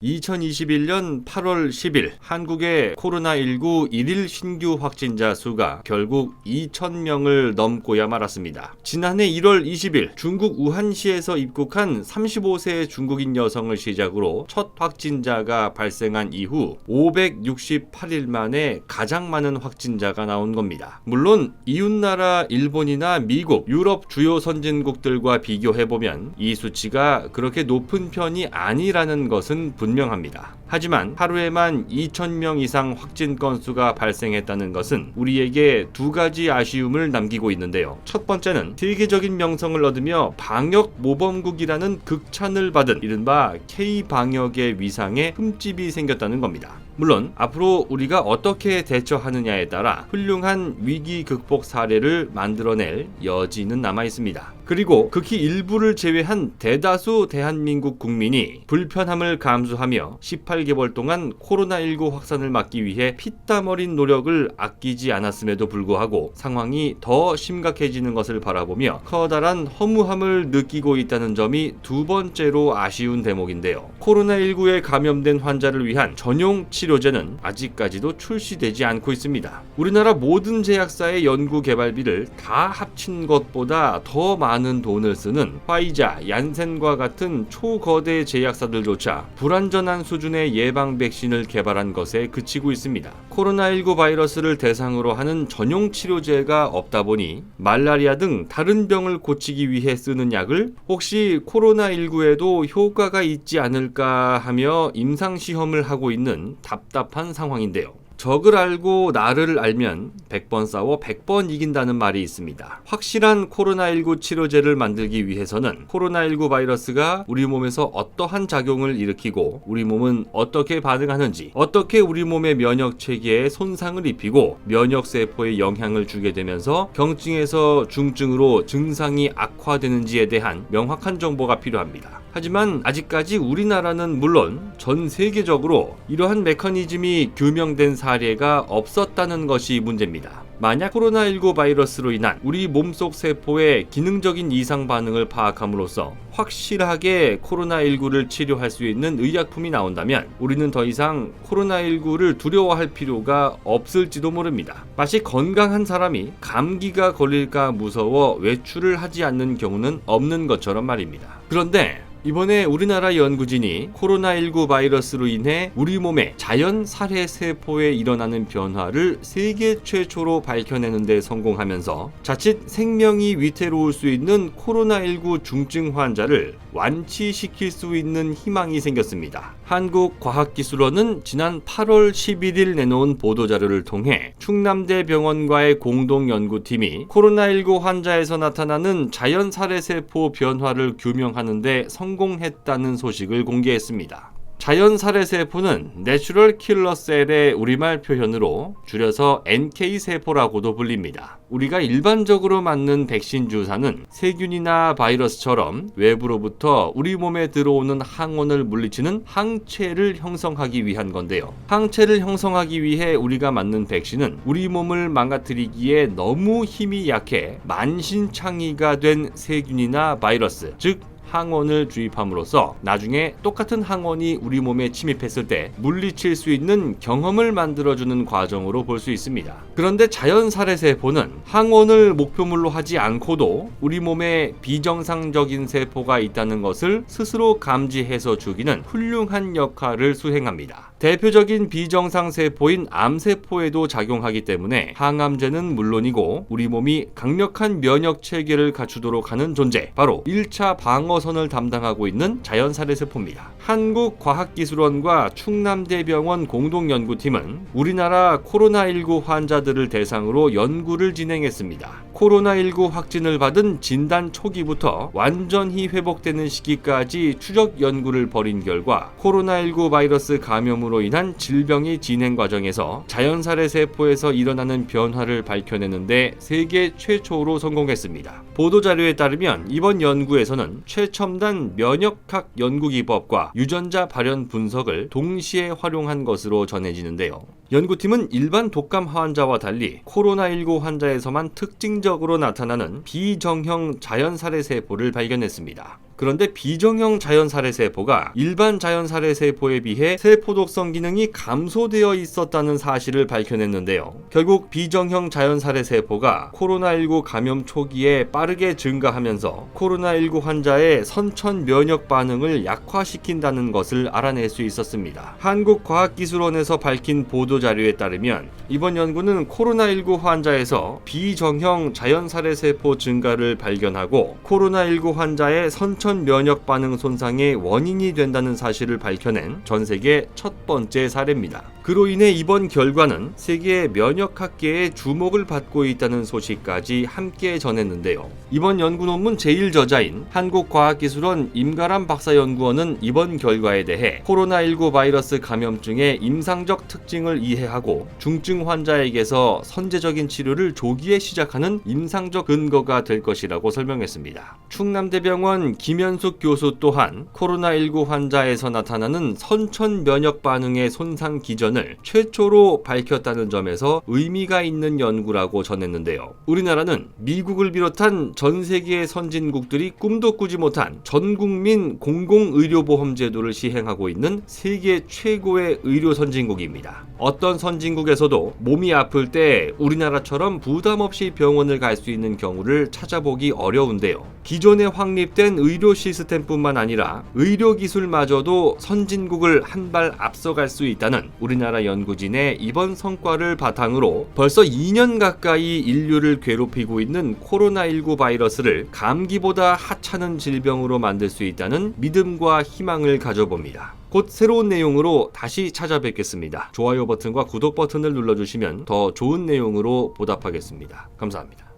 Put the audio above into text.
2021년 8월 10일 한국의 코로나19 1일 신규 확진자 수가 결국 2,000명을 넘고야 말았습니다. 지난해 1월 20일 중국 우한시에서 입국한 35세 중국인 여성을 시작으로 첫 확진자가 발생한 이후 568일 만에 가장 많은 확진자가 나온 겁니다. 물론 이웃나라 일본이나 미국, 유럽 주요 선진국들과 비교해보면 이 수치가 그렇게 높은 편이 아니라는 것은 분명합니다. 하지만 하루에만 2,000명 이상 확진 건수가 발생했다는 것은 우리에게 두 가지 아쉬움을 남기고 있는데요. 첫 번째는 세계적인 명성을 얻으며 방역 모범국이라는 극찬을 받은 이른바 K-방역의 위상에 흠집이 생겼다는 겁니다. 물론 앞으로 우리가 어떻게 대처하느냐에 따라 훌륭한 위기 극복 사례를 만들어낼 여지는 남아 있습니다. 그리고 극히 일부를 제외한 대다수 대한민국 국민이 불편함을 감수하며 18개월 동안 코로나19 확산을 막기 위해 피땀 어린 노력을 아끼지 않았음에도 불구하고 상황이 더 심각해지는 것을 바라보며 커다란 허무함을 느끼고 있다는 점이 두 번째로 아쉬운 대목인데요. 코로나19에 감염된 환자를 위한 전용 치료제는 아직까지도 출시되지 않고 있습니다. 우리나라 모든 제약사의 연구 개발비를 다 합친 것보다 더 많은 돈을 쓰는 화이자, 얀센과 같은 초거대 제약사들조차 불완전한 수준의 예방 백신을 개발한 것에 그치고 있습니다. 코로나19 바이러스를 대상으로 하는 전용 치료제가 없다 보니 말라리아 등 다른 병을 고치기 위해 쓰는 약을 혹시 코로나19에도 효과가 있지 않을까 하며 임상시험을 하고 있는 답답한 상황인데요. 적을 알고 나를 알면 100번 싸워 100번 이긴다는 말이 있습니다. 확실한 코로나19 치료제를 만들기 위해서는 코로나19 바이러스가 우리 몸에서 어떠한 작용을 일으키고 우리 몸은 어떻게 반응하는지, 어떻게 우리 몸의 면역 체계에 손상을 입히고 면역 세포에 영향을 주게 되면서 경증에서 중증으로 증상이 악화되는지에 대한 명확한 정보가 필요합니다. 하지만 아직까지 우리나라는 물론 전 세계적으로 이러한 메커니즘이 규명된 사례가 없었다는 것이 문제입니다. 만약 코로나19 바이러스로 인한 우리 몸속 세포의 기능적인 이상 반응을 파악함으로써 확실하게 코로나19를 치료할 수 있는 의약품이 나온다면 우리는 더 이상 코로나19를 두려워할 필요가 없을지도 모릅니다. 마치 건강한 사람이 감기가 걸릴까 무서워 외출을 하지 않는 경우는 없는 것처럼 말입니다. 그런데 이번에 우리나라 연구진이 코로나19 바이러스로 인해 우리 몸의 자연 살해 세포에 일어나는 변화를 세계 최초로 밝혀내는 데 성공하면서 자칫 생명이 위태로울 수 있는 코로나19 중증 환자를 완치시킬 수 있는 희망이 생겼습니다. 한국과학기술원은 지난 8월 11일 내놓은 보도자료를 통해 충남대 병원과의 공동연구팀이 코로나19 환자에서 나타나는 자연 살해세포 변화를 규명하는 데 성공했다는 소식을 공개했습니다. 자연 살해세포는 내추럴 킬러 셀의 우리말 표현으로 줄여서 NK세포라고도 불립니다. 우리가 일반적으로 맞는 백신 주사는 세균이나 바이러스처럼 외부로부터 우리 몸에 들어오는 항원을 물리치는 항체를 형성하기 위한 건데요. 항체를 형성하기 위해 우리가 맞는 백신은 우리 몸을 망가뜨리기에 너무 힘이 약해 만신창이가 된 세균이나 바이러스, 즉 항원을 주입함으로써 나중에 똑같은 항원이 우리 몸에 침입했을 때 물리칠 수 있는 경험을 만들어주는 과정으로 볼 수 있습니다. 그런데 자연 살해세포는 항원을 목표물로 하지 않고도 우리 몸에 비정상적인 세포가 있다는 것을 스스로 감지해서 죽이는 훌륭한 역할을 수행합니다. 대표적인 비정상 세포인 암세포에도 작용하기 때문에 항암제는 물론이고 우리 몸이 강력한 면역 체계를 갖추도록 하는 존재, 바로 1차 방어선을 담당하고 있는 자연 살해세포입니다. 한국과학기술원과 충남대병원 공동연구팀은 우리나라 코로나19 환자들을 대상으로 연구를 진행했습니다. 코로나19 확진을 받은 진단 초기부터 완전히 회복되는 시기까지 추적 연구를 벌인 결과 코로나19 바이러스 감염으로 인한 질병의 진행 과정에서 자연살해 세포에서 일어나는 변화를 밝혀내는데 세계 최초로 성공했습니다. 보도자료에 따르면 이번 연구에서는 최첨단 면역학 연구기법과 유전자 발현 분석을 동시에 활용한 것으로 전해지는데요. 연구팀은 일반 독감 환자와 달리 코로나19 환자에서만 특징적으로 나타나는 비정형 자연살해 세포를 발견했습니다. 그런데 비정형 자연살해세포가 일반 자연살해세포에 비해 세포독성 기능이 감소되어 있었다는 사실을 밝혀냈는데요. 결국 비정형 자연살해세포가 코로나19 감염 초기에 빠르게 증가하면서 코로나19 환자의 선천 면역 반응을 약화시킨다는 것을 알아낼 수 있었습니다. 한국과학기술원에서 밝힌 보도자료에 따르면 이번 연구는 코로나19 환자에서 비정형 자연살해세포 증가를 발견하고 코로나19 환자의 선천 면역 반응 손상의 원인이 된다는 사실을 밝혀낸 전 세계 첫 번째 사례입니다. 그로 인해 이번 결과는 세계 면역학계의 주목을 받고 있다는 소식까지 함께 전했는데요. 이번 연구 논문 제1저자인 한국과학기술원 임가람 박사연구원은 이번 결과에 대해 코로나19 바이러스 감염증의 임상적 특징을 이해하고 중증 환자에게서 선제적인 치료를 조기에 시작하는 임상적 근거가 될 것이라고 설명했습니다. 충남대병원 김현숙 교수 또한 코로나19 환자에서 나타나는 선천 면역 반응의 손상 기전을 최초로 밝혔다는 점에서 의미가 있는 연구라고 전했는데요. 우리나라는 미국을 비롯한 전 세계의 선진국들이 꿈도 꾸지 못한 전국민 공공의료보험 제도를 시행하고 있는 세계 최고의 의료 선진국입니다. 어떤 선진국에서도 몸이 아플 때 우리나라처럼 부담 없이 병원을 갈 수 있는 경우를 찾아보기 어려운데요. 기존에 확립된 의료 시스템뿐만 아니라 의료 기술마저도 선진국을 한 발 앞서갈 수 있다는 우리나라 연구진의 이번 성과를 바탕으로 벌써 2년 가까이 인류를 괴롭히고 있는 코로나19 바이러스를 감기보다 하찮은 질병으로 만들 수 있다는 믿음과 희망을 가져봅니다. 곧 새로운 내용으로 다시 찾아뵙겠습니다. 좋아요 버튼과 구독 버튼을 눌러주시면 더 좋은 내용으로 보답하겠습니다. 감사합니다.